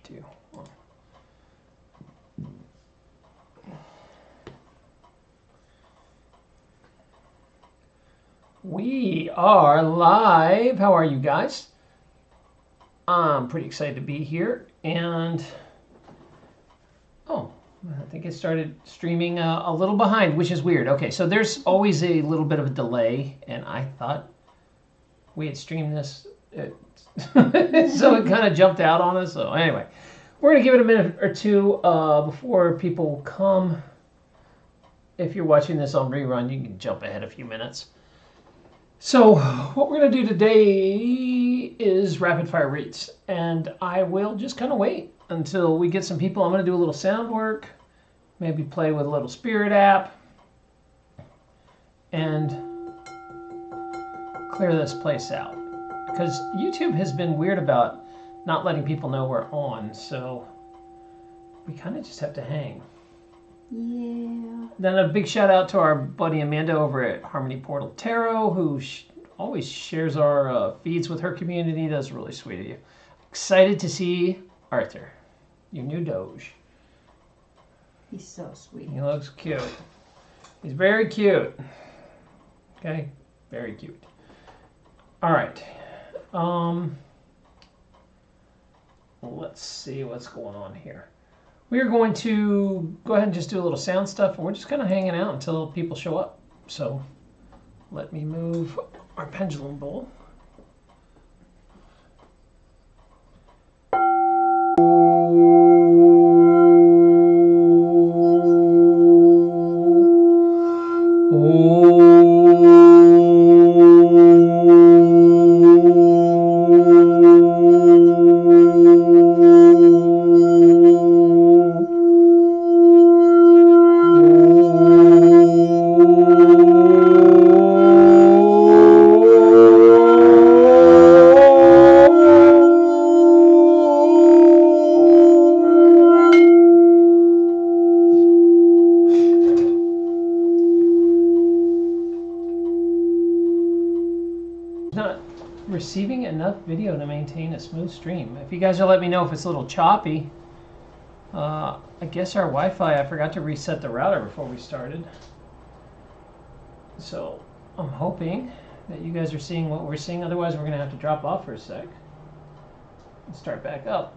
2, 1. We are live. How are you guys? I'm pretty excited to be here. And, oh, I think it started streaming a little behind, which is weird. Okay, so there's always a little bit of a delay, and I thought we had streamed this, so it kind of jumped out on us. So anyway, we're going to give it a minute or two before people come. If you're watching this on rerun, you can jump ahead a few minutes. So what we're going to do today is rapid fire reads, and I will just kind of wait until we get some people. I'm going to do a little sound work, maybe play with a little spirit app, and clear this place out. Because YouTube has been weird about not letting people know we're on, so we kind of just have to hang. Yeah. Then a big shout out to our buddy Amanda over at Harmony Portal Tarot, who always shares our feeds with her community. That's really sweet of you. Excited to see Arthur, your new Doge. He's so sweet. He looks cute. He's very cute. Okay, very cute. All right. Let's see what's going on here. We are going to go ahead and just do a little sound stuff, and we're just kind of hanging out until people show up. So let me move our pendulum bowl. Receiving enough video to maintain a smooth stream. If you guys will let me know if it's a little choppy. I guess our Wi-Fi, I forgot to reset the router before we started. So I'm hoping that you guys are seeing what we're seeing. Otherwise, we're going to have to drop off for a sec and start back up.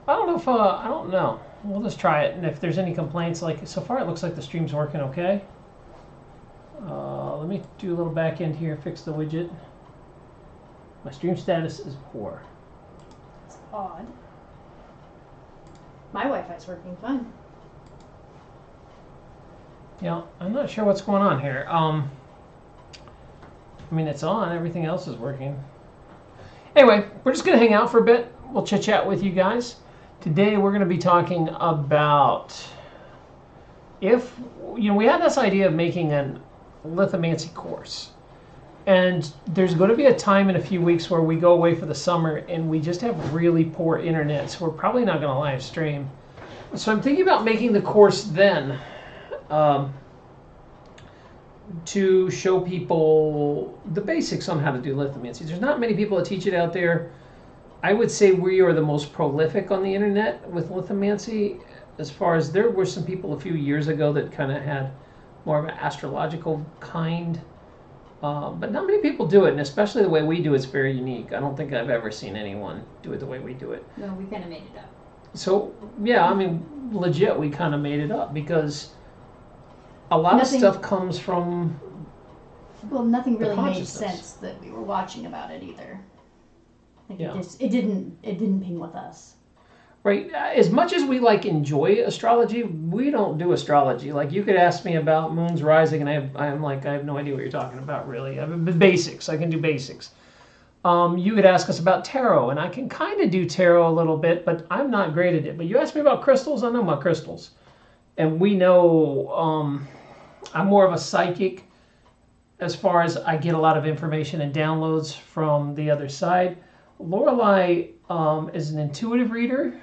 I don't know if, I don't know. We'll just try it. And if there's any complaints, like so far it looks like the stream's working okay. Let me do a little back end here, fix the widget. My stream status is poor. It's odd. My Wi-Fi's working fine. Yeah, I'm not sure what's going on here. I mean, it's on. Everything else is working. Anyway, we're just going to hang out for a bit. We'll chit-chat with you guys. Today, we're going to be talking about if, we had this idea of making an Lithomancy course. And there's going to be a time in a few weeks where we go away for the summer and we just have really poor internet, so we're probably not going to live stream. So I'm thinking about making the course then to show people the basics on how to do lithomancy. There's not many people that teach it out there. I would say we are the most prolific on the internet with lithomancy. As far as there were some people a few years ago that kind of had more of an astrological kind. But not many people do it, and especially the way we do it's very unique. I don't think I've ever seen anyone do it the way we do it. No, we kind of made it up. So, yeah, I mean, legit, we kind of made it up because a lot of stuff comes from Well, nothing really made sense that we were watching about it either. Like Yeah. it didn't ping with us. Right. As much as we enjoy astrology, we don't do astrology. Like you could ask me about moons rising, and I'm like, I have no idea what you're talking about, really. I mean, basics. I can do basics. You could ask us about tarot, and I can kind of do tarot a little bit, but I'm not great at it. But you ask me about crystals, I know about crystals, and we know I'm more of a psychic as far as I get a lot of information and downloads from the other side. Lorelei is an intuitive reader.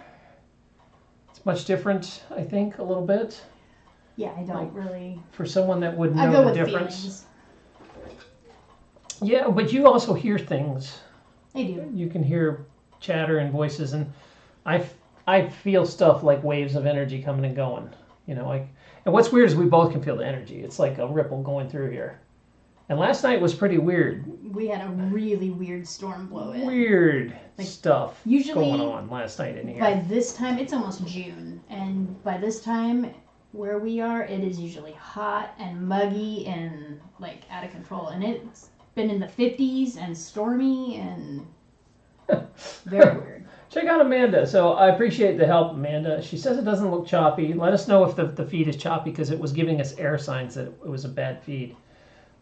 It's much different, I think, a little bit. Yeah, I don't really. For someone that would I know go the with difference. feelings. Yeah, but you also hear things. I do. You can hear chatter and voices, and I feel stuff like waves of energy coming and going. Like, and what's weird is we both can feel the energy. It's like a ripple going through here. And last night was pretty weird. We had a really weird storm blow in. Weird stuff usually going on last night in here. By this time, it's almost June, and by this time, where we are, it is usually hot and muggy and like out of control. And it's been in the 50s and stormy and very weird. Check out Amanda. So I appreciate the help, Amanda. She says it doesn't look choppy. Let us know if the feed is choppy, because it was giving us air signs that it was a bad feed.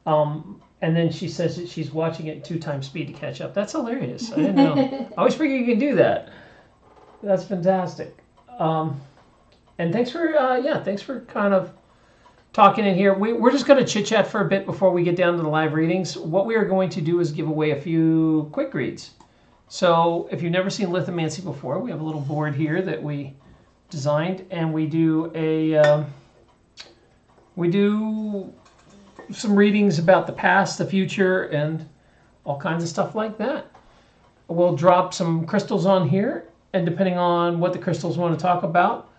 And then she says that she's watching it 2 times speed to catch up. That's hilarious. I didn't know. I always figured you could do that. That's fantastic. And thanks for kind of talking in here. We're just going to chit chat for a bit before we get down to the live readings. What we are going to do is give away a few quick reads. So if you've never seen Lithomancy before, we have a little board here that we designed, and we do some readings about the past, the future, and all kinds of stuff like that. We'll drop some crystals on here, and depending on what the crystals want to talk about,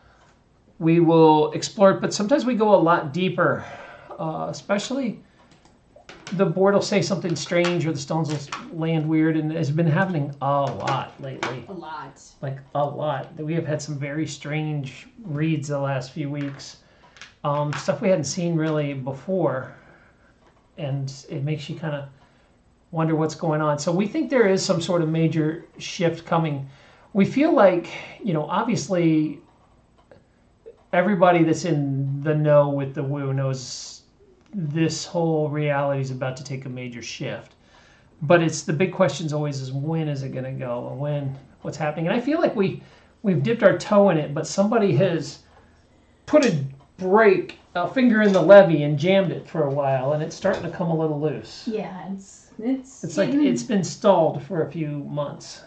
we will explore it. But sometimes we go a lot deeper, especially the board will say something strange or the stones will land weird, and it's been happening a lot lately. A lot. Like a lot. We have had some very strange reads the last few weeks. Stuff we hadn't seen really before. And it makes you kind of wonder what's going on. So we think there is some sort of major shift coming. We feel like, obviously everybody that's in the know with the woo knows this whole reality is about to take a major shift. But it's the big questions always is, when is it going to go, and what's happening? And I feel like we've dipped our toe in it, but somebody has put a finger in the levee and jammed it for a while, and it's starting to come a little loose. Yeah, it's like it's been stalled for a few months.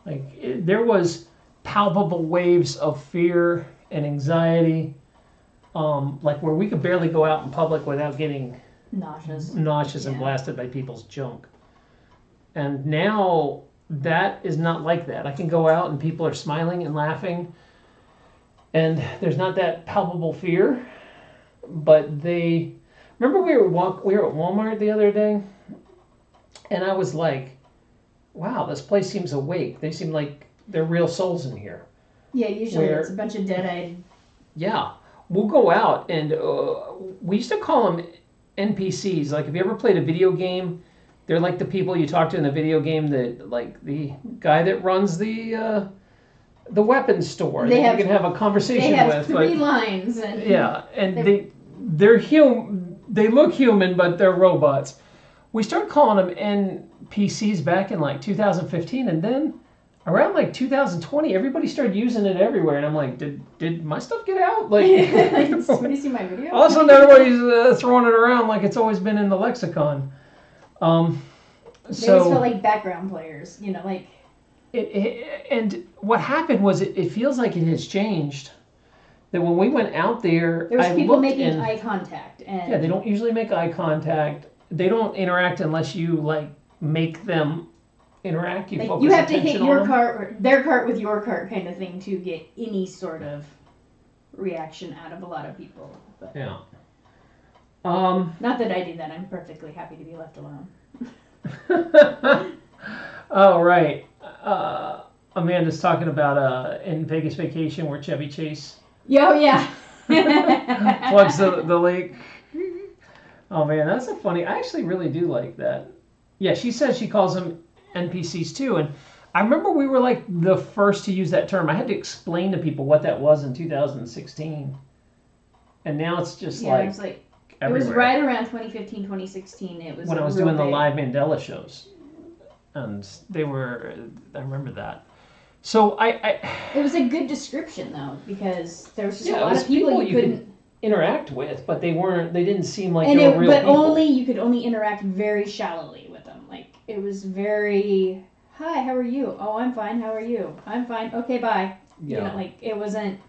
There was palpable waves of fear and anxiety, where we could barely go out in public without getting nauseous and blasted by people's junk. And now that is not like that. I can go out and people are smiling and laughing, and there's not that palpable fear. But remember we were at Walmart the other day, and I was like, wow, this place seems awake. They seem like they're real souls in here. Yeah, usually it's a bunch of dead-eyed. Yeah, we'll go out, and we used to call them NPCs. Like, if you ever played a video game, they're like the people you talk to in the video game, that like the guy that runs the weapons store. That you can have a conversation with. They have 3 lines. And they look human, but they're robots. We started calling them NPCs back in like 2015, and then around like 2020, everybody started using it everywhere, and I'm like, did my stuff get out? Like, have you seen my video? All of a sudden, everybody's throwing it around like it's always been in the lexicon. They always felt like background players, like. And what happened was it feels like it has changed. That when we went out there, there's people making eye contact, and yeah, they don't usually make eye contact. They don't interact unless you make them interact. You have to hit your cart or their cart with your cart, kind of thing, to get any sort of reaction out of a lot of people. But yeah. Not that I do that. I'm perfectly happy to be left alone. Oh, right. Amanda's talking about in Vegas Vacation where Chevy Chase yeah. plugs the lake. Oh, man, that's funny. I actually really do like that. Yeah, she says she calls them NPCs too. And I remember we were like the first to use that term. I had to explain to people what that was in 2016. And now it's just it was like everywhere. It was right around 2015, 2016. It was when I was doing the live Mandela shows. And I remember that. So it was a good description though, because there was just a lot of people you couldn't interact with, but they didn't seem like they were real people. You could only interact very shallowly with them. Like, it was very, hi, how are you? Oh, I'm fine, how are you? I'm fine, okay, bye. Yeah. It wasn't,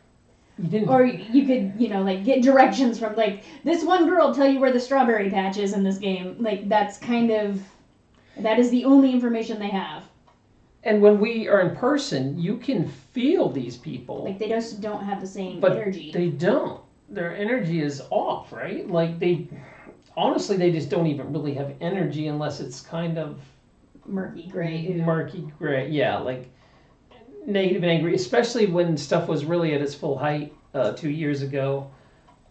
you didn't, or you could, get directions from, this one girl tell you where the strawberry patch is in this game. That is the only information they have. And when we are in person, you can feel these people. Like they just don't have the same but energy. They don't. Their energy is off, right? Like honestly, they just don't even really have energy unless it's kind of murky gray. Murky gray, yeah, like negative and angry, especially when stuff was really at its full height 2 years ago,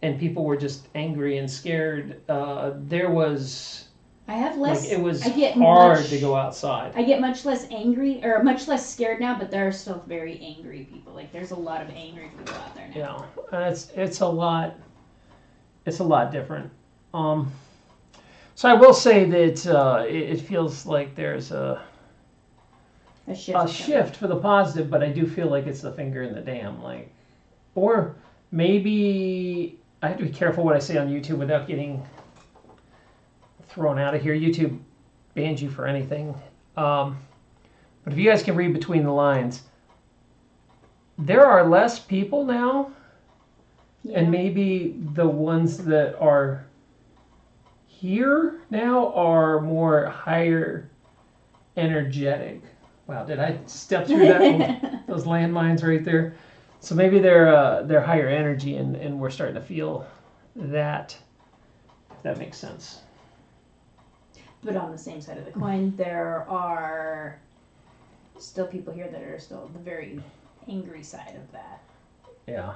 and people were just angry and scared. There was. I have less. Like it was hard to go outside. I get much less angry or much less scared now, but there are still very angry people. Like there's a lot of angry people out there now. Yeah, it's a lot. It's a lot different. So I will say that it feels like there's a shift for the positive, but I do feel like it's the finger in the dam, like, or maybe I have to be careful what I say on YouTube without getting thrown out of here. YouTube bans you for anything. But if you guys can read between the lines, there are less people now, and maybe the ones that are here now are more higher energetic. Wow, did I step through that those landmines right there? So maybe they're higher energy, and we're starting to feel that, if that makes sense. But on the same side of the coin, there are still people here that are still the very angry side of that. Yeah.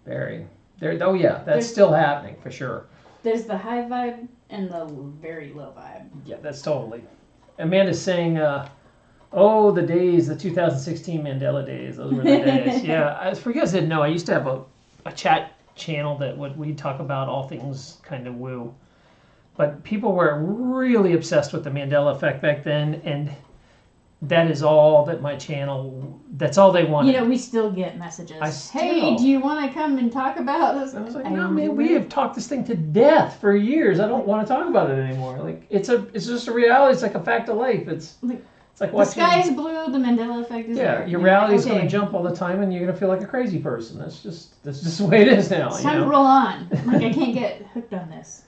Very. Oh yeah, that's still happening for sure. There's the high vibe and the very low vibe. Yeah, that's totally. Amanda's saying, oh, the days, the 2016 Mandela days, those were the days. Yeah, for you guys didn't know, I used to have a chat channel that we'd talk about all things kind of woo. But people were really obsessed with the Mandela effect back then, and that is all that my channel, that's all they wanted. You know, we still get messages. Hey, do you want to come and talk about this? I was like, no, man, we have talked this thing to death for years. I don't want to talk about it anymore. Like, it's just a reality. It's like a fact of life. It's like watching. The sky is blue. The Mandela effect is there. Your reality is going to jump all the time, and you're going to feel like a crazy person. That's just the way it is now. It's time to roll on. Like, I can't get hooked on this.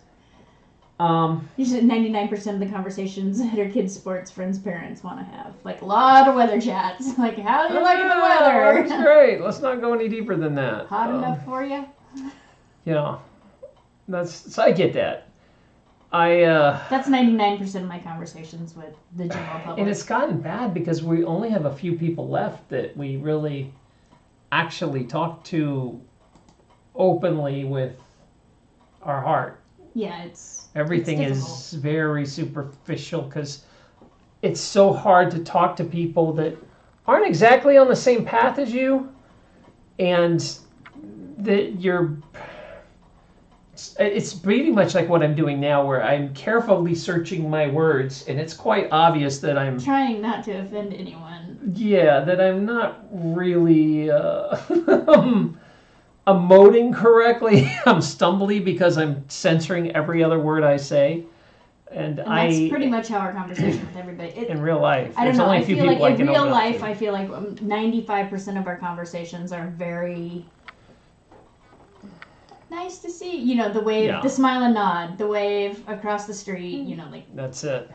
Usually 99% of the conversations that our kids' sports friends' parents want to have. Like a lot of weather chats. Like, how do you like the weather? That's great. Let's not go any deeper than that. Hot enough for you? You know, so I get that. That's 99% of my conversations with the general public. And it's gotten bad because we only have a few people left that we really actually talk to openly with our heart. Yeah, everything is very superficial because it's so hard to talk to people that aren't exactly on the same path as you, and that it's pretty much like what I'm doing now, where I'm carefully searching my words, and it's quite obvious that I'm trying not to offend anyone. Yeah, that I'm not really emoting correctly. I'm stumbly because I'm censoring every other word I say, and that's pretty much how our conversation with everybody. In real life, I don't know. I feel like in real life, I feel like 95% of our conversations are very nice to see. You know, the wave, the smile and nod, the wave across the street. You know, like that's it.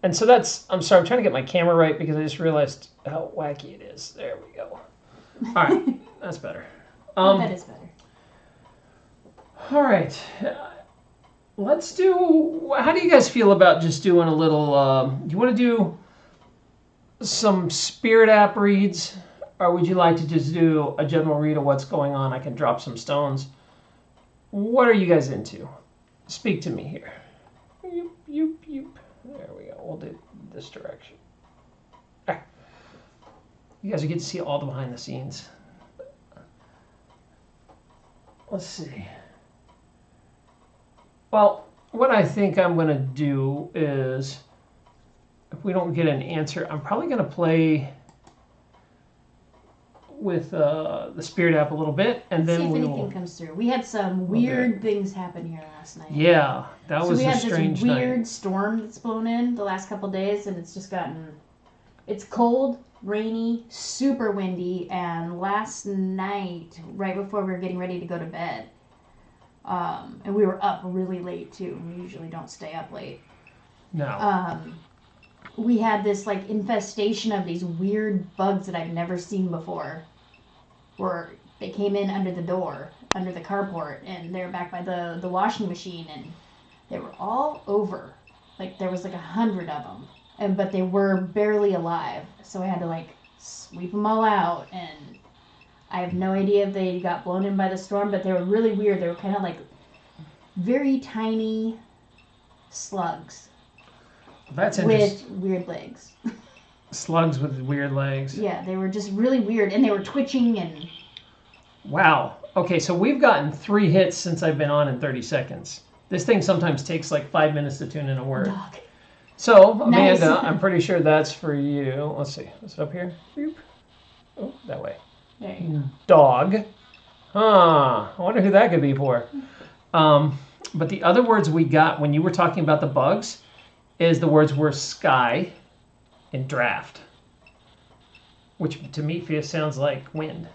And so I'm sorry, I'm trying to get my camera right because I just realized how wacky it is. There we go. All right, that's better. That is better. All right. Let's do... How do you guys feel about just doing a little... do you want to do some Spirit app reads? Or would you like to just do a general read of what's going on? I can drop some stones. What are you guys into? Speak to me here. Yoop, yoop, yoop. There we go. We'll do this direction. Ah. You guys will get to see all the behind the scenes. Let's see. Well, what I think I'm going to do is, if we don't get an answer, I'm probably going to play with the Spirit app a little bit, and then see if anything comes through. We had some weird things happen here last night. Yeah, that was a strange night. We had this weird storm that's blown in the last couple of days, and it's just it's cold, rainy, super windy, and last night, right before we were getting ready to go to bed, and we were up really late too. We usually don't stay up late. No. we had this like infestation of these weird bugs that I've never seen before. Where they came in under the door, under the carport, and they were back by the washing machine, and they were all over. Like there was like 100 of them, but they were barely alive. So I had to like sweep them all out, and I have no idea if they got blown in by the storm, but they were really weird. They were kind of like very tiny slugs. That's interesting. With weird legs. Slugs with weird legs. Yeah, they were just really weird, and they were twitching and... Wow. Okay, so we've gotten 3 hits since I've been on in 30 seconds. This thing sometimes takes like 5 minutes to tune in a word. Dog. So, Amanda, Nice. I'm pretty sure that's for you. Let's see. Is it up here? Boop. Oh, that way. There you go. Dog. Huh. I wonder who that could be for. But the other words we got when you were talking about the bugs is the words were sky and draft, which to me sounds like wind.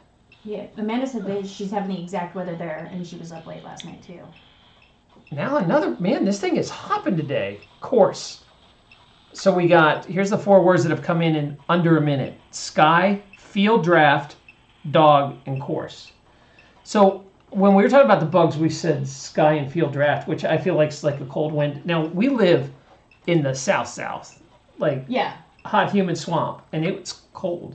Yeah, Amanda said that she's having the exact weather there, and she was up late last night, too. Now man, this thing is hopping today. Course. So we got, here's the 4 words that have come in under a minute. Sky, field draft, dog, and course. So when we were talking about the bugs, we said sky and field draft, which I feel like is like a cold wind. Now, we live in the south, like Yeah. hot, humid swamp, and it's cold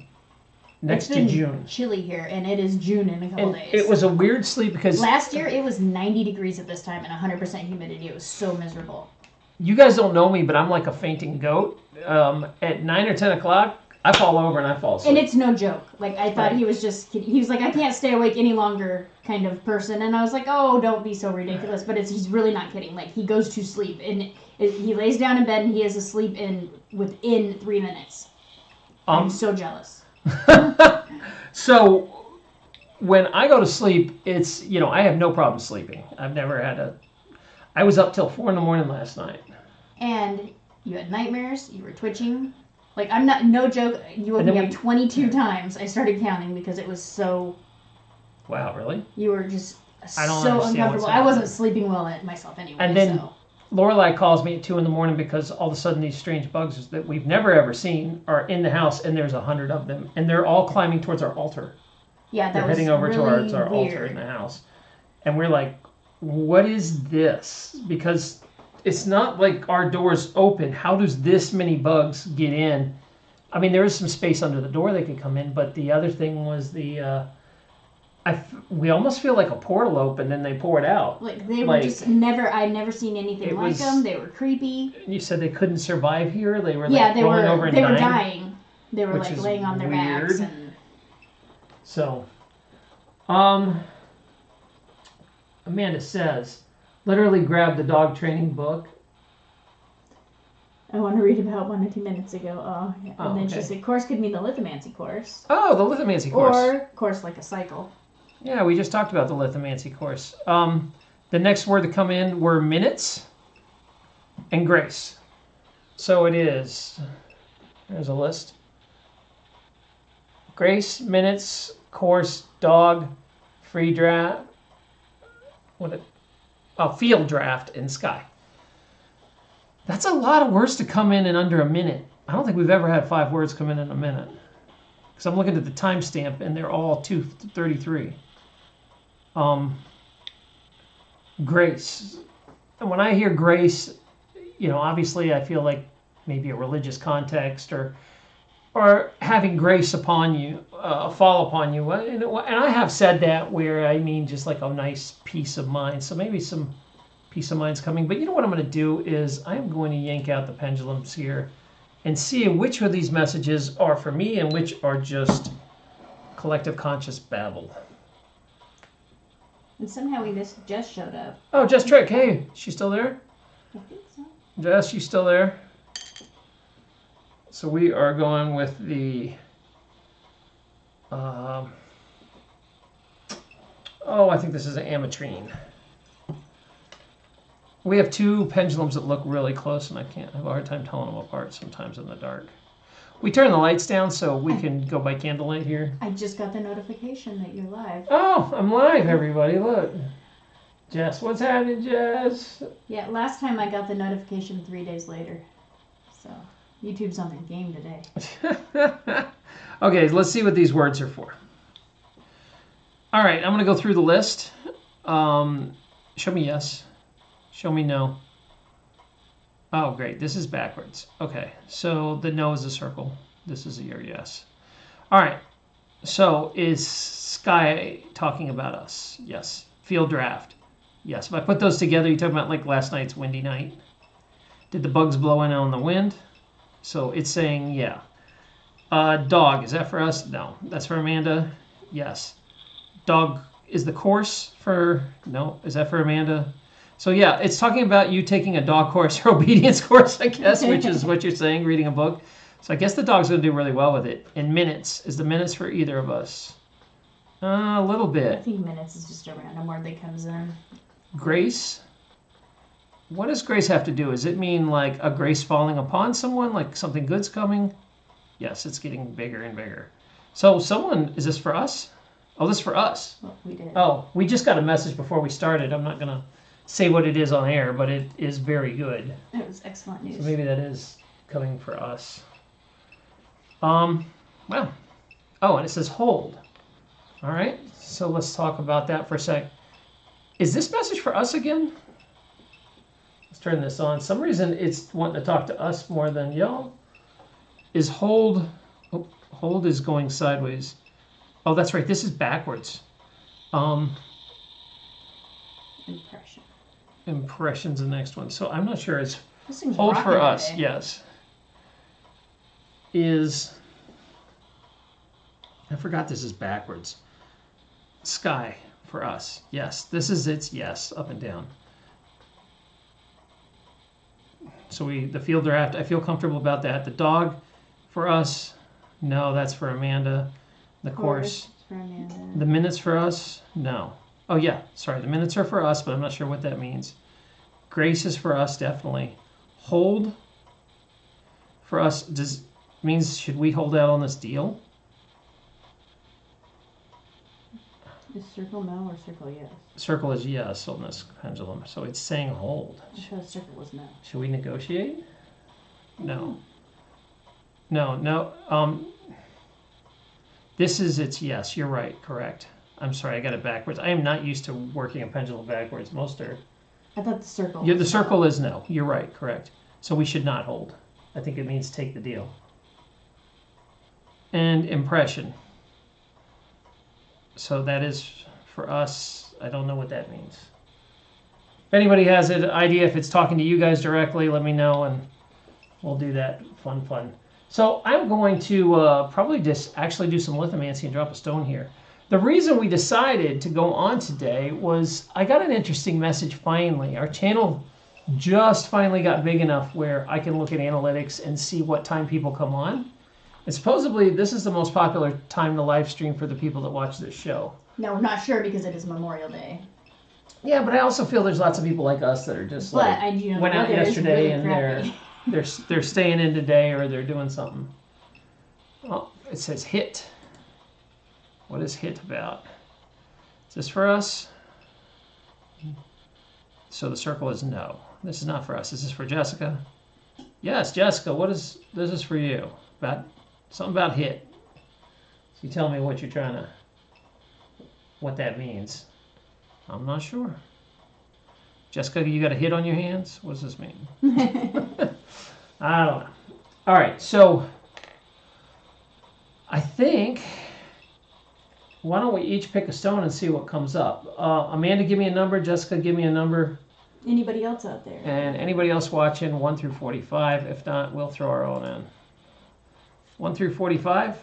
next to June. Chilly here, and it is June in a couple And days. it was a weird sleep because Last year, it was 90 degrees at this time and 100% humidity. It was so miserable. you guys don't know me, but I'm like a fainting goat. At 9 or 10 o'clock, I fall over and I fall asleep. And it's no joke. Like, I thought he was just kidding. He was like, I can't stay awake any longer kind of person. And I was like, oh, don't be so ridiculous. But he's really not kidding. Like, he goes to sleep. And he lays down in bed and he is asleep within 3 minutes. I'm so jealous. So when I go to sleep, it's, I have no problem sleeping. I've never had I was up till 4 a.m. last night. And you had nightmares. You were twitching. Like, I'm not, no joke, you woke me up 22 times. I started counting because it was so... Wow, really? You were just I don't so understand uncomfortable. what's I wasn't happening. sleeping well at myself anyway. And then so. Lorelai calls me at 2 a.m. because all of a sudden these strange bugs that we've never ever seen are in the house, and there's 100 of them, and they're all climbing towards our altar. Yeah, They're that was heading over really to our altar weird. in the house, and we're like, what is this? Because it's not like our door's open. How does this many bugs get in? I mean, there is some space under the door they could come in, but the other thing was we almost feel like a portal opened and they poured out. Like, they were just I'd never seen anything like them. They were creepy. You said they couldn't survive here? They were they rolling were, over and they dying? were dying. They were Which is laying on their backs. weird. And So, Amanda says, literally grab the dog training book. I want to read about 1 or 2 minutes ago. Oh, yeah. Oh, And then okay. she said, course could mean the lithomancy course. Oh, the lithomancy course. Or course like a cycle. Yeah, we just talked about the lithomancy course. The next word to come in were minutes and grace. So it is, there's a list. Grace, minutes, course, dog, free draft, field draft, and sky. That's a lot of words to come in under a minute. I don't think we've ever had 5 words come in a minute. Because I'm looking at the timestamp, and they're all 2:33. Grace. And when I hear grace, obviously I feel like maybe a religious context or having grace upon you, fall upon you. And I have said that where I mean just like a nice peace of mind. So maybe some peace of mind's coming. But you know what I'm going to do is I'm going to yank out the pendulums here and see which of these messages are for me and which are just collective conscious babble. And somehow we missed Jess showed up. Oh, Jess Trick. Hey, she still there? I think so. Jess, you still there? So we are going with the... I think this is an ametrine. We have 2 pendulums that look really close, and I have a hard time telling them apart sometimes in the dark. We turn the lights down so we can go by candlelight here. I just got the notification that you're live. Oh, I'm live, everybody. Look. Jess, what's happening, Jess? Yeah, last time I got the notification 3 days later. So. YouTube's on the game today. Okay, let's see what these words are for. All right, I'm going to go through the list. Show me yes. Show me no. Oh, great. This is backwards. Okay, so the no is a circle. This is your yes. All right, so is Sky talking about us? Yes. Field draft? Yes. If I put those together, you're talking about like last night's windy night. Did the bugs blow in on the wind? So it's saying yeah. Dog, is that for us? No. That's for Amanda? Yes. Dog is the course for... No. Is that for Amanda? So yeah, it's talking about you taking a dog course or obedience course, I guess, which is what you're saying, reading a book. So I guess the dog's going to do really well with it. And minutes, is the minutes for either of us? A little I bit. think minutes is just a random word that comes in. Grace? What does grace have to do? Does it mean like a grace falling upon someone, like something good's coming? Yes, it's getting bigger and bigger. So someone, is this for us? Oh, this is for us. Well, we did. Oh, we just got a message before we started. I'm not going to say what it is on air, but it is very good. It was excellent news. So maybe that is coming for us. Well. Oh, and it says hold. All right. So let's talk about that for a sec. Is this message for us again? Let's turn this on. Some reason it's wanting to talk to us more than y'all. Is hold... Oh, hold is going sideways. Oh, that's right. This is backwards. Impression. Impression's the next one. So I'm not sure. It's This thing's hold for rocking us. today. Yes. Is... I forgot this is backwards. Sky for us. Yes. This is its yes, up and down. So the field draft, I feel comfortable about that. The dog for us, no, that's for Amanda. The course. For Amanda. The minutes for us, no. Oh yeah, sorry, the minutes are for us, but I'm not sure what that means. Grace is for us, definitely. Hold for us means should we hold out on this deal? Is circle no or circle yes? Circle is yes on this pendulum, so it's saying hold. I thought circle was no. Should we negotiate? No. No. This is its yes. You're right. Correct. I'm sorry. I got it backwards. I am not used to working a pendulum backwards. Most are. I thought the circle. Yeah, the was circle no. is no. You're right. Correct. So we should not hold. I think it means take the deal. And impression. So that is for us. I don't know what that means. If anybody has an idea, if it's talking to you guys directly, let me know and we'll do that. Fun. So I'm going to probably just actually do some lithomancy and drop a stone here. The reason we decided to go on today was I got an interesting message finally. Our channel just finally got big enough where I can look at analytics and see what time people come on. And supposedly this is the most popular time to live stream for the people that watch this show. No, we're not sure because it is Memorial Day. Yeah, but I also feel there's lots of people like us that are just But like I do know went the out weather is yesterday really and crappy. they're staying in today or they're doing something. Oh, it says hit. What is hit about? Is this for us? So the circle is no. This is not for us. Is this for Jessica? Yes, Jessica. This is for you. Something about hit. So you tell me what you're trying to, what that means. I'm not sure. Jessica, you got a hit on your hands? What does this mean? I don't know. All right, so I think, why don't we each pick a stone and see what comes up? Amanda, give me a number. Jessica, give me a number. Anybody else out there? And anybody else watching, 1 through 45. If not, we'll throw our own in. 1 through 45.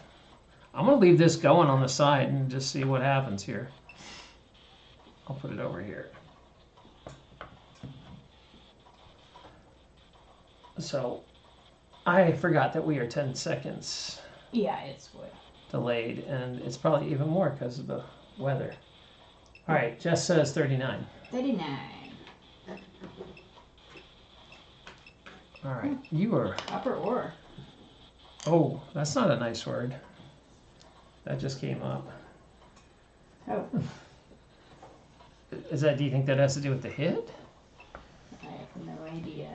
I'm going to leave this going on the side and just see what happens here. I'll put it over here. So I forgot that we are 10 seconds Yeah, it's what. delayed, and it's probably even more because of the weather. All right, Jess says 39. 39. All right, you are... Upper or. Oh, that's not a nice word. That just came up. Oh. Do you think that has to do with the hit? I have no idea.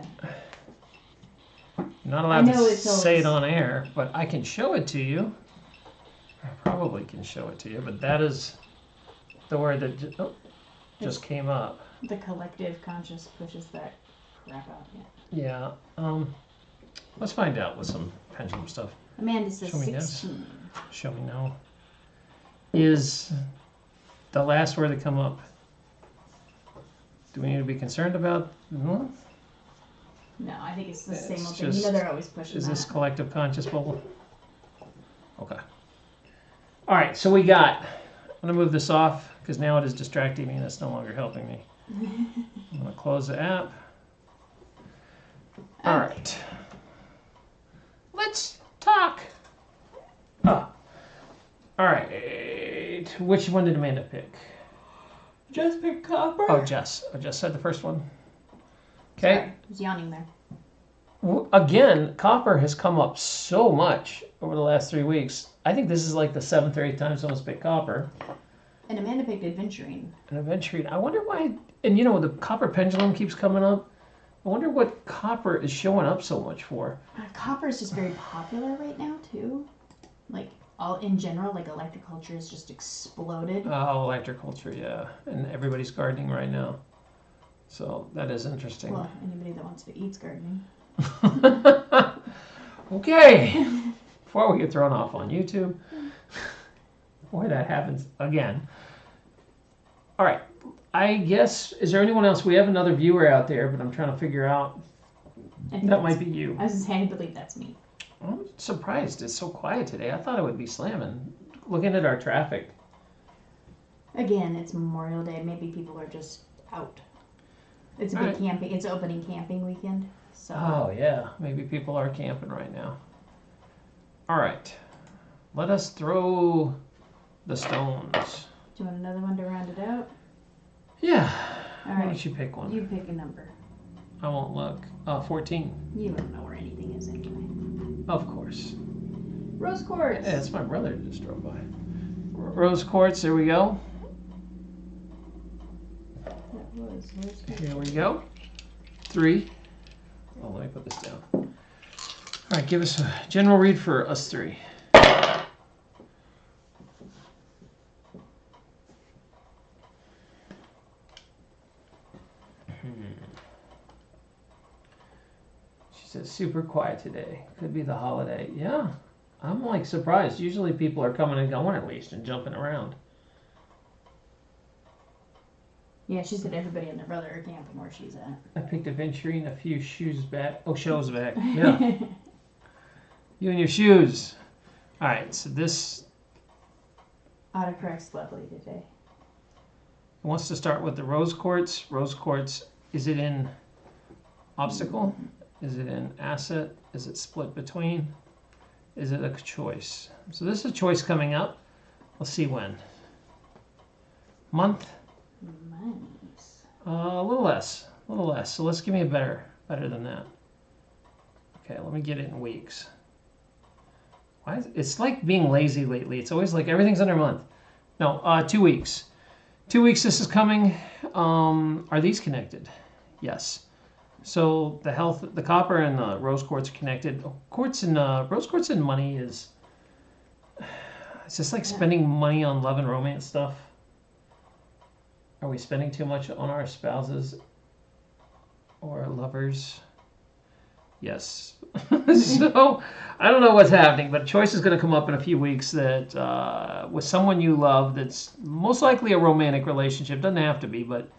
not allowed to know it's say it always- on air, but I can show it to you. I probably can show it to you, but that is the word that just came up. The collective conscious pushes that crap out. Yeah. Yeah. Let's find out with some pendulum stuff. Amanda says Show me 16. Show me no. Is the last word that come up? Do we need to be concerned about? No? No, I think it's the It's same old thing. You just- know they're always pushing Is that. this collective conscious bubble? Okay. All right, so we got, I'm going to move this off because now it is distracting me and it's no longer helping me. I'm going to close the app. All right. Let's talk. Oh. All right. Which one did Amanda pick? Just pick copper. Oh, Jess. Oh, Jess said the first one. Okay. Sorry, I was yawning there. Again, copper has come up so much over the last 3 weeks. I think this is like the 7th or 8th time someone's picked copper. And Amanda picked adventuring. And adventuring. I wonder why. And you know, the copper pendulum keeps coming up. I wonder what copper is showing up so much for. Copper is just very popular right now too. Like all in general, like electroculture has just exploded. Oh, electroculture, yeah. And everybody's gardening right now. So that is interesting. Well, anybody that wants to eat's gardening. Okay. Before we get thrown off on YouTube. Boy, that happens again. All right. I guess, is there anyone else? We have another viewer out there, but I'm trying to figure out. That might be you. I was just saying, I believe that's me. I'm surprised it's so quiet today. I thought it would be slamming. Looking at our traffic. Again, it's Memorial Day. Maybe people are just out. It's a big Right. camping. It's opening camping weekend. So. Oh, yeah. Maybe people are camping right now. All right. Let us throw the stones. Do you want another one to round it out? Yeah. All Why right. don't you pick one? You pick a number. I won't look. 14. You don't know where anything is anyway. Of course. Rose quartz. Yeah, it's my brother who just drove by. Rose quartz, there we go. That was rose quartz. Here we go. 3. Oh, let me put this down. All right, give us a general read for us 3. She says super quiet today. Could be the holiday. Yeah, I'm like surprised. Usually people are coming and going at least and jumping around. Yeah, she said everybody and their brother are camping where she's at. I picked adventuring a few shoes back. Oh, shows back. Yeah. You and your shoes. All right, so this Autocorrect's lovely today. wants to start with the rose quartz. Rose quartz, is it in obstacle? Is it in asset? Is it split between? Is it a choice? So this is a choice coming up. Let's see when. Month? Nice. A little less. A little less. So let's give me a better than that. Okay, let me get it in weeks. Why is, it's like being lazy lately. It's always like everything's under a month. No, 2 weeks. 2 weeks this is coming. Are these connected? Yes. So the copper and the rose quartz are connected. Rose quartz and money is, it's just like spending money on love and romance stuff. Are we spending too much on our spouses or lovers? Yes. So I don't know what's happening, but a choice is going to come up in a few weeks that with someone you love that's most likely a romantic relationship. Doesn't have to be, but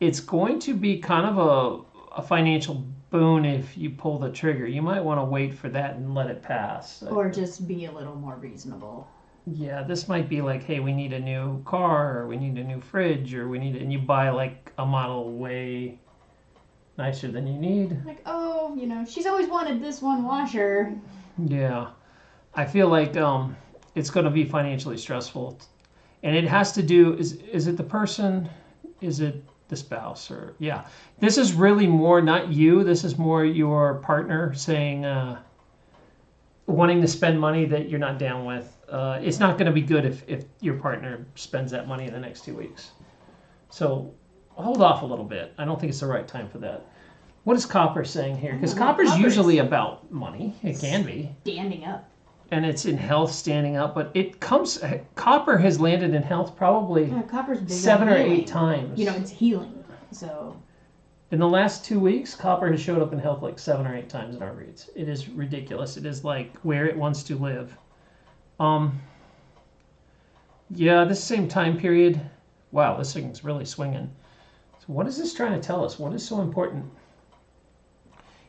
it's going to be kind of a financial boon if you pull the trigger. You might want to wait for that and let it pass. Or just be a little more reasonable. Yeah, this might be like, hey, we need a new car, or we need a new fridge, or and you buy like a model way nicer than you need. Like, oh, you know, she's always wanted this one washer. Yeah, I feel like it's going to be financially stressful, and it has to do. Is it the person? Is it the spouse? Or yeah, this is really more not you. This is more your partner saying, wanting to spend money that you're not down with. It's not going to be good if your partner spends that money in the next 2 weeks. So hold off a little bit. I don't think it's the right time for that. What is copper saying here? Because I don't know. copper's Copper's usually about money. It can be. Standing up. And it's in health, standing up. But copper has landed in health probably Yeah, copper's big 7 on or healing. 8 times. You know, it's healing. So In the last 2 weeks, copper has showed up in health like 7 or 8 times in our reads. It is ridiculous. It is like where it wants to live. Yeah, this same time period. Wow, this thing's really swinging. So what is this trying to tell us? What is so important?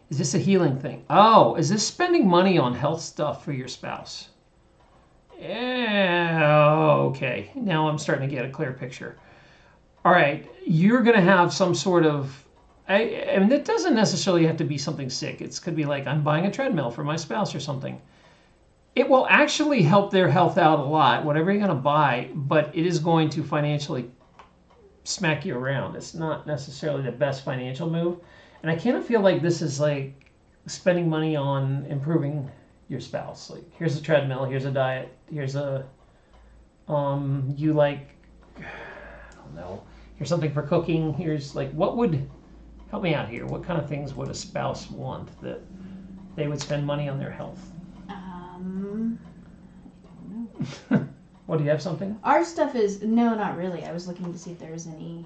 Is this a healing thing? Oh, is this spending money on health stuff for your spouse? Yeah, okay. Now I'm starting to get a clear picture. All right, you're going to have some sort of... I mean, it doesn't necessarily have to be something sick. It could be like, I'm buying a treadmill for my spouse or something. It will actually help their health out a lot, whatever you're going to buy, but it is going to financially smack you around. It's not necessarily the best financial move. And I kind of feel like this is like spending money on improving your spouse. Like, here's a treadmill, here's a diet, here's a, you like, I don't know, here's something for cooking, here's like, what would, help me out here, what kind of things would a spouse want that they would spend money on their health? I don't know. What, do you have something? Our stuff is, no, not really. I was looking to see if there was any.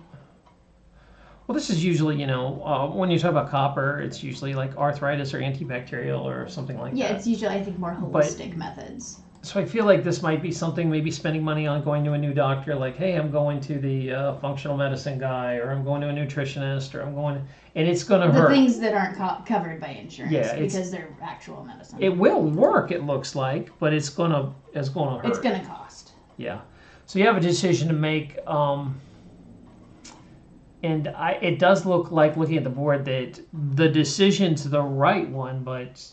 Well, this is usually, you know, when you talk about copper, it's usually like arthritis or antibacterial or something like that. Yeah, it's usually, I think, more holistic methods. So I feel like this might be something, maybe spending money on going to a new doctor, like, hey, I'm going to the functional medicine guy, or I'm going to a nutritionist, or I'm going, and it's going to hurt. The things that aren't covered by insurance, Yeah, because they're actual medicine. It will work, it looks like, but it's going to hurt. It's going to cost. Yeah. So you have a decision to make, and it does look like, looking at the board, that the decision's the right one, but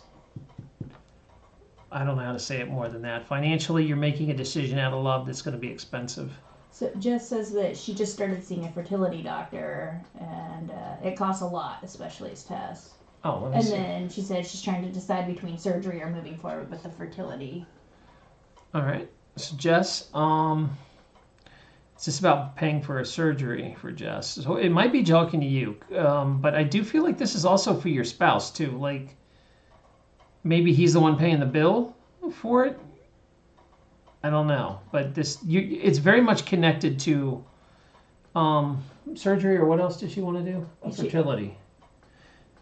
I don't know how to say it more than that. Financially, you're making a decision out of love that's going to be expensive. So Jess says that she just started seeing a fertility doctor, and it costs a lot, especially his tests. Oh, let me and see. then she said she's trying to decide between surgery or moving forward with the fertility. All right. So Jess, it's just about paying for a surgery for Jess. So it might be talking to you, but I do feel like this is also for your spouse too. Like, maybe he's the one paying the bill for it. I don't know, but it's very much connected to surgery, or what else did she want to do? Fertility.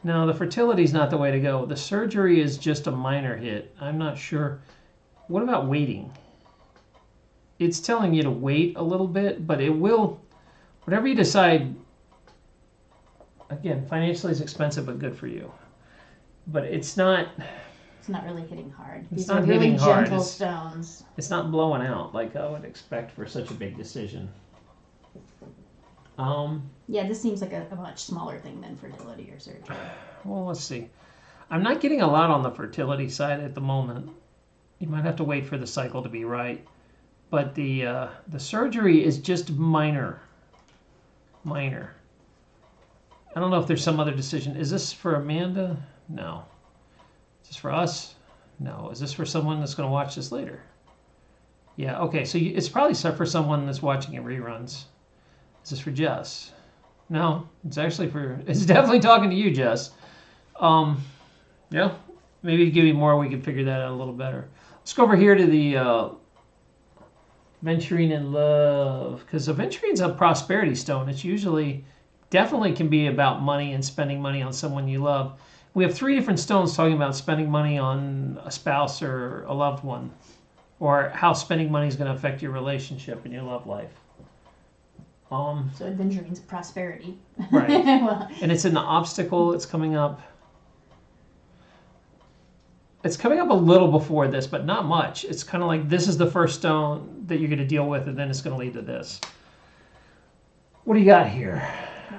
No, the fertility is not the way to go. The surgery is just a minor hit. I'm not sure. What about waiting? It's telling you to wait a little bit, but it will, whatever you decide, again, financially is expensive, but good for you. But it's not... It's not really hitting hard. It's These not are really hitting hard. gentle stones. It's not blowing out like I would expect for such a big decision. Yeah, this seems like a much smaller thing than fertility or surgery. Well, let's see. I'm not getting a lot on the fertility side at the moment. You might have to wait for the cycle to be right. But the surgery is just minor. Minor. I don't know if there's some other decision. Is this for Amanda? No. Is this for us? No. Is this for someone that's going to watch this later? Yeah, okay. So it's probably for someone that's watching it reruns. Is this for Jess? No. It's actually for... It's definitely talking to you, Jess. Yeah. Maybe give me more, we can figure that out a little better. Let's go over here to the... Venturing in love, because Aventurine's a prosperity stone. It's usually, definitely can be about money and spending money on someone you love. We have 3 different stones talking about spending money on a spouse or a loved one, or how spending money is going to affect your relationship and your love life. So Aventurine's prosperity. Right. Well, And it's in the obstacle. It's coming up. It's coming up a little before this, but not much. It's kind of like this is the first stone that you're going to deal with, and then it's going to lead to this. What do you got here?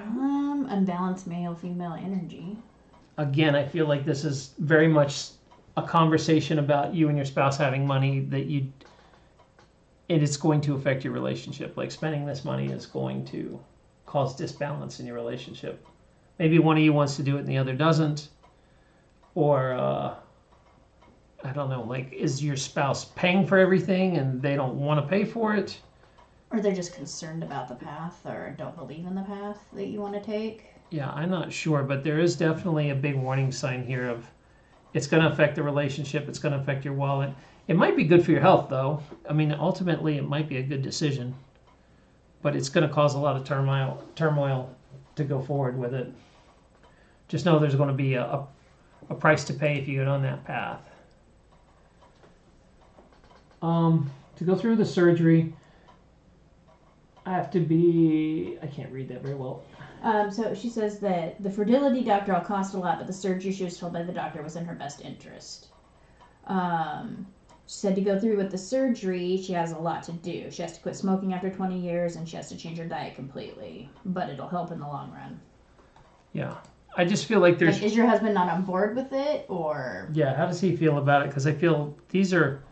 Unbalanced male-female energy. Again, I feel like this is very much a conversation about you and your spouse having money and it's going to affect your relationship. Like, spending this money is going to cause disbalance in your relationship. Maybe one of you wants to do it and the other doesn't. Or... I don't know, like, is your spouse paying for everything and they don't want to pay for it? Or they're just concerned about the path or don't believe in the path that you want to take. Yeah, I'm not sure, but there is definitely a big warning sign here of it's going to affect the relationship. It's going to affect your wallet. It might be good for your health, though. I mean, ultimately, it might be a good decision, but it's going to cause a lot of turmoil to go forward with it. Just know there's going to be a price to pay if you get on that path. To go through the surgery, I have to be. I can't read that very well. So she says that the fertility doctor will cost a lot, but the surgery she was told by the doctor was in her best interest. She said to go through with the surgery, she has a lot to do. She has to quit smoking after 20 years, and she has to change her diet completely. But it'll help in the long run. Yeah. I just feel like there's... Like, is your husband not on board with it, or... Yeah, how does he feel about it? Because I feel these are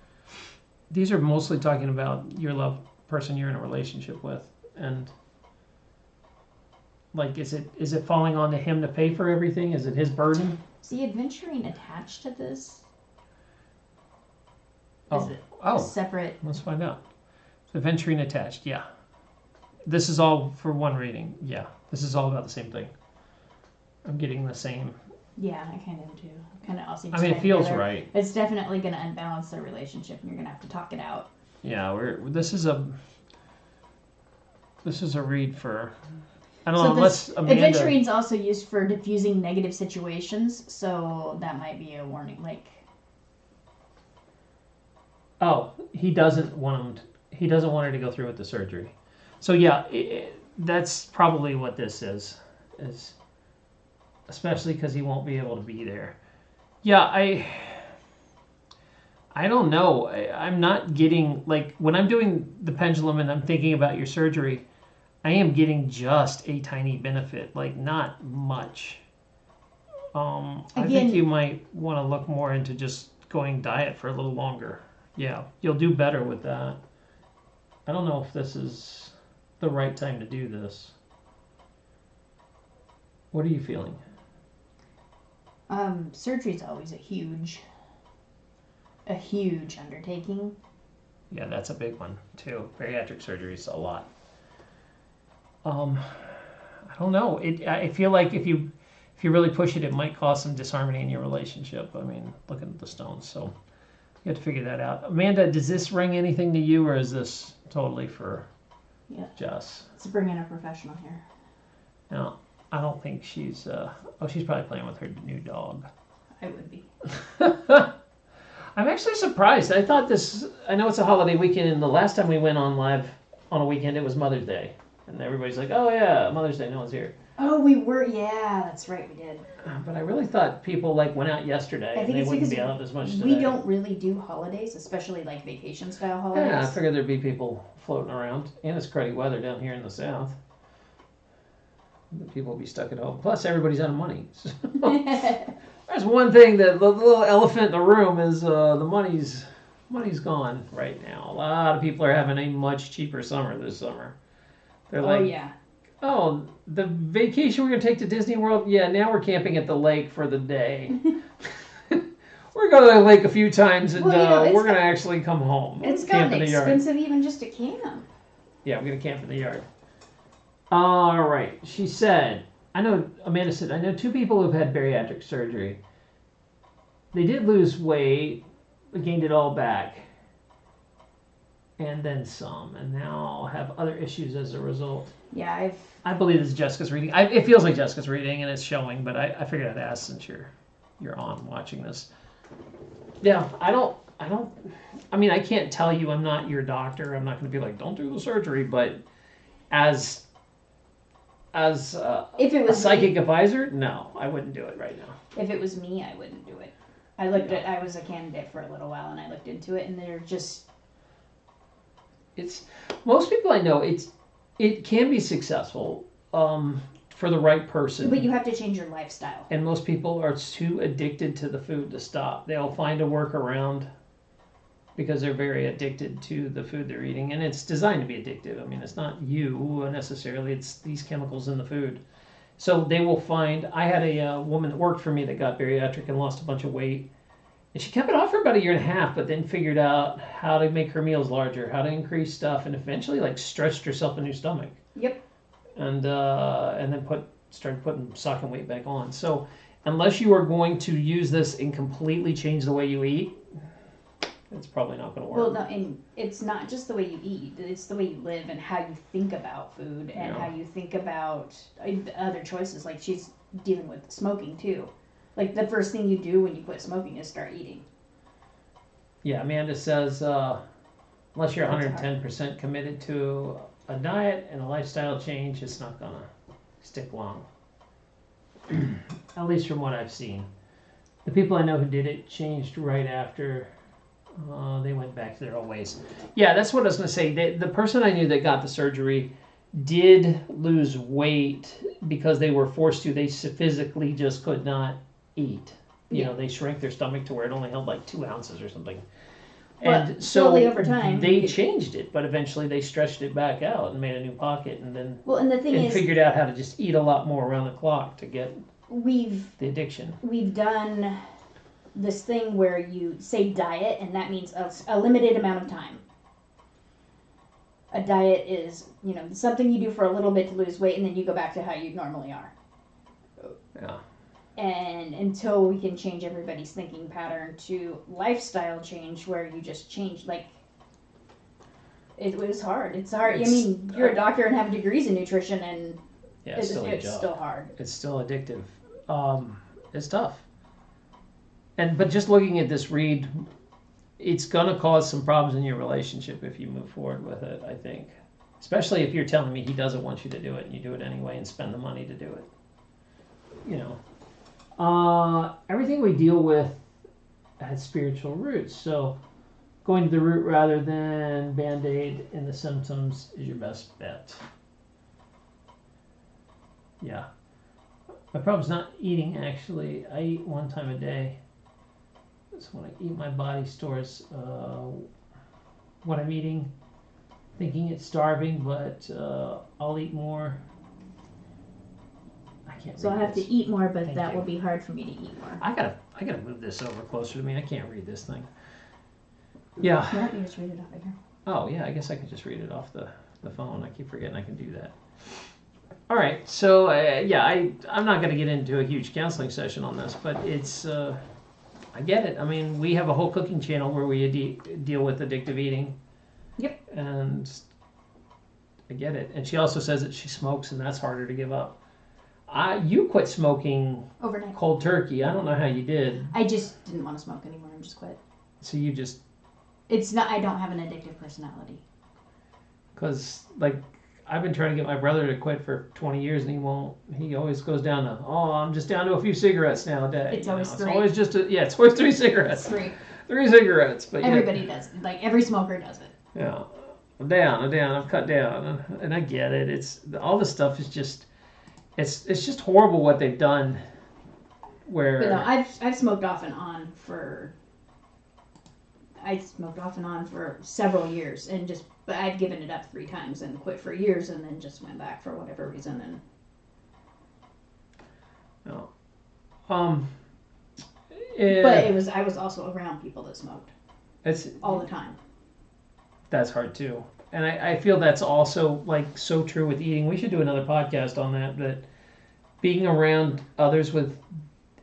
mostly talking about your loved person you're in a relationship with. And, like, is it falling onto him to pay for everything? Is it his burden? Is he adventuring attached to this? Oh, is it separate? Let's find out. So adventuring attached, yeah. This is all for one reading. Yeah, this is all about the same thing. I'm getting the same. Yeah, I kind of do. Kind of also. I mean, it feels right. It's definitely going to unbalance their relationship, and you're going to have to talk it out. Yeah, this is a read for. I don't know. Unless Amanda. Adventuring's also used for diffusing negative situations, so that might be a warning. Like. Oh, he doesn't want her to go through with the surgery. So yeah, that's probably what this is especially because he won't be able to be there. Yeah, I don't know. I'm not getting, like, when I'm doing the pendulum and I'm thinking about your surgery, I am getting just a tiny benefit, like not much. I think you might want to look more into just going diet for a little longer. Yeah, you'll do better with that. I don't know if this is the right time to do this. What are you feeling? Surgery is always a huge undertaking. Yeah, that's a big one too. Bariatric surgery is a lot. I don't know. I feel like if you really push it, it might cause some disharmony in your relationship. I mean, looking at the stones, so you have to figure that out. Amanda, does this ring anything to you, or is this totally for Jess? Let's bring in a professional here. No, I don't think she's. She's probably playing with her new dog. I would be. I'm actually surprised. I thought this. I know it's a holiday weekend, and the last time we went on live on a weekend, it was Mother's Day, and everybody's like, "Oh yeah, Mother's Day, no one's here." Oh, we were. Yeah, that's right, we did. But I really thought people went out yesterday, and they wouldn't be out as much today. We don't really do holidays, especially like vacation style holidays. Yeah, I figured there'd be people floating around, and it's cruddy weather down here in the south. The people will be stuck at home. Plus, everybody's out of money. So, there's one thing that the little elephant in the room is the money's gone right now. A lot of people are having a much cheaper summer this summer. They're like, yeah. Oh, the vacation we're going to take to Disney World? Yeah, now we're camping at the lake for the day. We're going to the lake a few times, and we're going to actually come home. It's gotten expensive even just to camp. Yeah, we're going to camp in the yard. All right. She said, Amanda said, I know two people who've had bariatric surgery. They did lose weight, but gained it all back. And then some, and now have other issues as a result. Yeah, I believe this is Jessica's reading. It feels like Jessica's reading, and it's showing, but I figured I'd ask since you're on watching this. Yeah, I mean, I can't tell you. I'm not your doctor. I'm not going to be like, don't do the surgery. But as if it was a psychic advisor, no, I wouldn't do it right now. If it was me, I wouldn't do it. I was a candidate for a little while, and I looked into it, and they're just. Most people I know, it can be successful for the right person. But you have to change your lifestyle. And most people are too addicted to the food to stop. They'll find a workaround because they're very addicted to the food they're eating. And it's designed to be addictive. I mean, it's not you necessarily. It's these chemicals in the food. So they will find... I had a woman that worked for me that got bariatric and lost a bunch of weight. And she kept it off for about 1.5 years, but then figured out how to make her meals larger, how to increase stuff, and eventually stretched herself a new stomach. Yep. And then put started putting stocking weight back on. So unless you are going to use this and completely change the way you eat, it's probably not going to work. Well, no, and it's not just the way you eat; it's the way you live and how you think about food and how you think about other choices. Like she's dealing with smoking too. Like the first thing you do when you quit smoking is start eating. Yeah, Amanda says unless you're 110% committed to a diet and a lifestyle change, it's not going to stick long. At least from what I've seen. The people I know who did it changed right after they went back to their old ways. Yeah, that's what I was going to say. The person I knew that got the surgery did lose weight because they were forced to. They physically just could not eat. You know, they shrank their stomach to where it only held like 2 ounces or something. And but so slowly over time, they changed it, but eventually they stretched it back out and made a new pocket, and then and the thing is, figured out how to just eat a lot more around the clock to get the addiction. We've done this thing where you say diet, and that means a limited amount of time. A diet is, something you do for a little bit to lose weight, and then you go back to how you normally are. Yeah. And until we can change everybody's thinking pattern to lifestyle change, where you just change, like, it was hard. It's hard. I mean, you're a doctor and have degrees in nutrition, and it's still hard. It's still addictive. It's tough. But just looking at this read, it's going to cause some problems in your relationship if you move forward with it, I think. Especially if you're telling me he doesn't want you to do it and you do it anyway and spend the money to do it. Everything we deal with has spiritual roots. So going to the root rather than Band-Aid in the symptoms is your best bet. Yeah. My problem's not eating, actually. I eat 1 time a day. So when I eat, my body stores what I'm eating, thinking it's starving, but I'll eat more. I can't. So I have to eat more, but that will be hard for me to eat more. I gotta move this over closer to me. I can't read this thing. Yeah. Why don't you just read it off of here? Oh yeah, I guess I could just read it off the phone. I keep forgetting I can do that. All right, so I'm not going to get into a huge counseling session on this, but it's I get it. I mean, we have a whole cooking channel where we deal with addictive eating. Yep. And I get it. And she also says that she smokes, and that's harder to give up. You quit smoking overnight, cold turkey. I don't know how you did. I just didn't want to smoke anymore and just quit. So you just... It's not. I don't have an addictive personality. Because, like, I've been trying to get my brother to quit for 20 years, and he won't. He always goes down to, I'm just down to a few cigarettes now a day. It's always 3. It's always just it's always 3 cigarettes. 3. 3 cigarettes. But everybody does it. Like, every smoker does it. Yeah. I'm down, I've cut down. And I get it. It's all this stuff is just, it's just horrible what they've done. Where... But no, I've smoked off and on for... I smoked off and on for several years, but I'd given it up 3 times and quit for years, and then just went back for whatever reason. And no, but I was also around people that smoked. It's all the time. That's hard too, and I feel that's also like so true with eating. We should do another podcast on that. But being around others with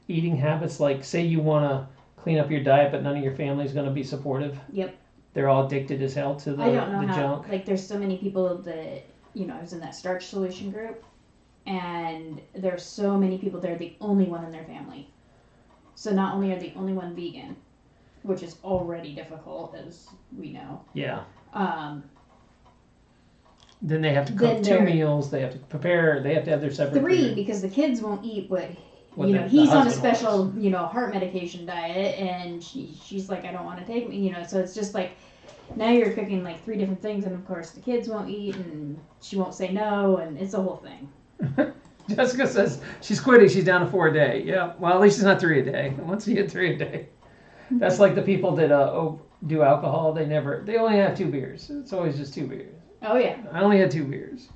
eating habits, like say you want to clean up your diet, but none of your family's going to be supportive. Yep. They're all addicted as hell to the junk. Like, there's so many people that, I was in that starch solution group, and there's so many people that are the only one in their family. So not only are the only one vegan, which is already difficult, as we know. Yeah. Then they have to cook 2 meals. They have to prepare. They have to have their separate 3 food. Because the kids won't eat what he's on a special, heart medication diet, and she's like, I don't want to take me, so it's just like, now you're cooking like 3 different things, and of course the kids won't eat, and she won't say no, and it's a whole thing. Jessica says she's quitting. She's down to 4 a day. Yeah, well, at least it's not 3 a day. Once you get 3 a day, that's like the people that do alcohol. They only have 2 beers. It's always just 2 beers. Oh yeah. I only had 2 beers.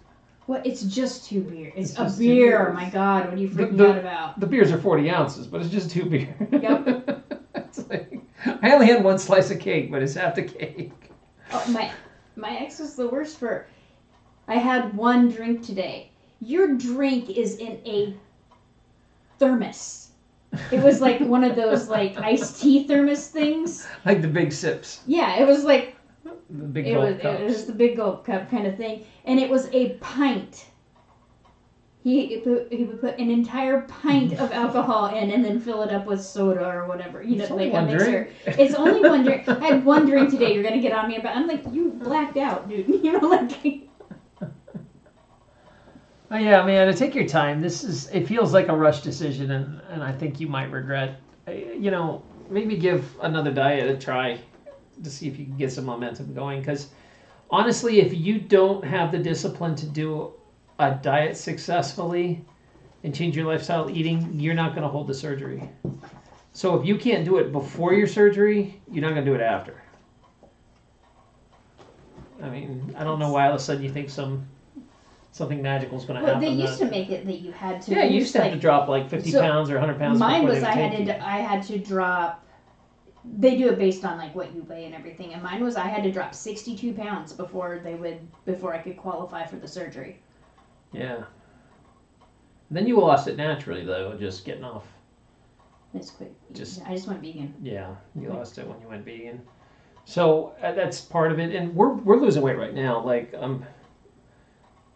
Well, it's just 2 beers. It's a beer. My God, what are you freaking out about? The beers are 40 ounces, but it's just 2 beers. Yep. It's like, I only had 1 slice of cake, but it's half the cake. Oh, my ex was the worst for... I had 1 drink today. your drink is in a thermos. It was like one of those like iced tea thermos things. Like the big sips. Yeah, it was like The big gulp cups. It was the big gulp cup kind of thing, and it was a pint. He would put an entire pint of alcohol in and then fill it up with soda or whatever. You know, It's like only a one mixer. It's only one drink. I had one drink today. You're gonna get on me about. I'm like, you blacked out, dude. You know, like. Oh, yeah, man, take your time. It feels like a rush decision, and I think you might regret, you know, maybe give another diet a try to see if you can get some momentum going. Because honestly, if you don't have the discipline to do a diet successfully and change your lifestyle eating, you're not going to hold the surgery. So if you can't do it before your surgery, you're not going to do it after. I mean, I don't know why all of a sudden you think something magical is going to happen. Well, they used to make it that you had to. Yeah, you used to have to drop like 50 pounds or 100 pounds. Mine before was they would I had to drop. They do it based on like what you weigh and everything, and mine was I had to drop 62 pounds before I could qualify for the surgery. Yeah. Then you lost it naturally though, just getting off. It's quick. I just went vegan. Yeah, you lost it when you went vegan. So that's part of it, and we're losing weight right now. Like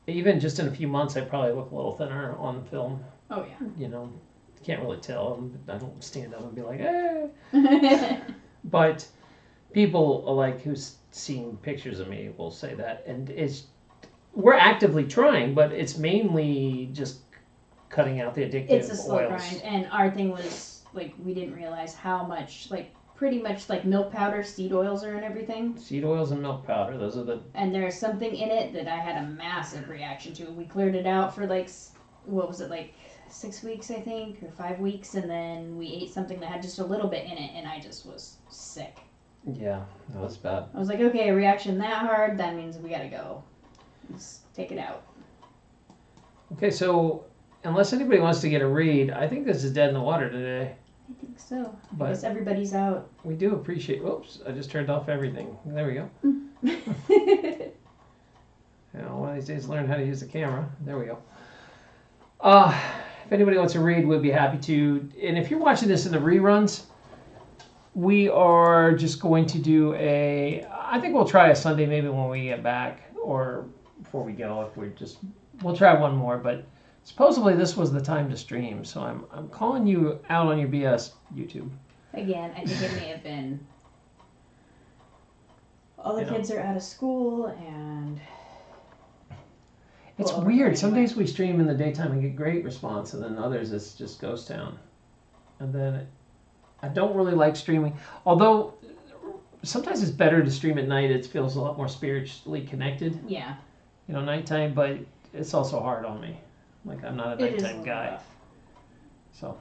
even just in a few months, I probably look a little thinner on film. Oh yeah. You know, can't really tell. I don't stand up and be like, hey. But people like who's seen pictures of me will say that, and we're actively trying, but it's mainly just cutting out the addictive oils. It's a slow grind, and our thing was like we didn't realize how much like pretty much like milk powder, seed oils are in everything. Seed oils and milk powder, those are the. And there's something in it that I had a massive reaction to. We cleared it out for like what was it like 6 weeks I think or 5 weeks, and then we ate something that had just a little bit in it, and I just was sick. Yeah, that was bad. I was like, okay, a reaction that hard, that means we gotta go. Let's take it out. Okay, so unless anybody wants to get a read, I think this is dead in the water today. I think so. But I guess everybody's out. We do appreciate. Oops, I just turned off everything. There we go. One of these days, learn how to use the camera. There we go. If anybody wants to read, we'd be happy to. And if you're watching this in the reruns, we are just going to do I think we'll try a Sunday maybe when we get back or before we go. We'll try one more, but supposedly this was the time to stream. So I'm calling you out on your BS, YouTube. Again, I think it may have been all the kids are out of school and it's weird. Some days we stream in the daytime and get great response, and then others it's just ghost town. And then I don't really like streaming, although sometimes it's better to stream at night. It feels a lot more spiritually connected. Yeah. Nighttime, but it's also hard on me. Like I'm not a nighttime guy. Rough. So.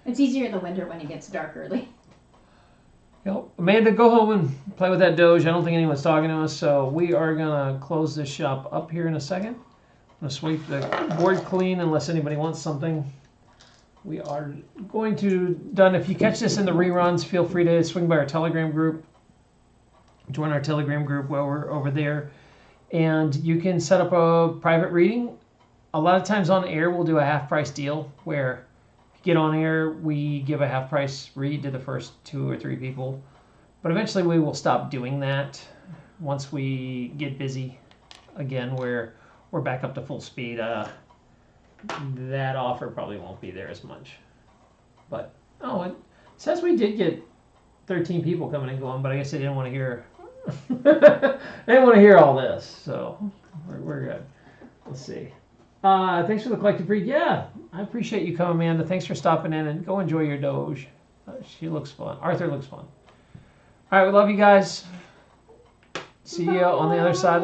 It's easier in the winter when it gets dark early. Yep. Amanda, go home and play with that Doge. I don't think anyone's talking to us, so we are gonna close this shop up here in a second. I'm gonna sweep the board clean unless anybody wants something. We are going to done. If you catch this in the reruns, feel free to swing by our Telegram group. Join our Telegram group while we're over there, and you can set up a private reading. A lot of times on air, we'll do a half price deal where if you get on air, we give a half price read to the first 2 or 3 people. But eventually we will stop doing that once we get busy again, where we're back up to full speed. That offer probably won't be there as much. But, it says we did get 13 people coming and going, but I guess they didn't want to hear. They didn't want to hear all this, so we're good. Let's see. Thanks for the collective read. Yeah, I appreciate you coming, Amanda. Thanks for stopping in, and go enjoy your Doge. She looks fun. Arthur looks fun. All right, we love you guys. See you on the other side of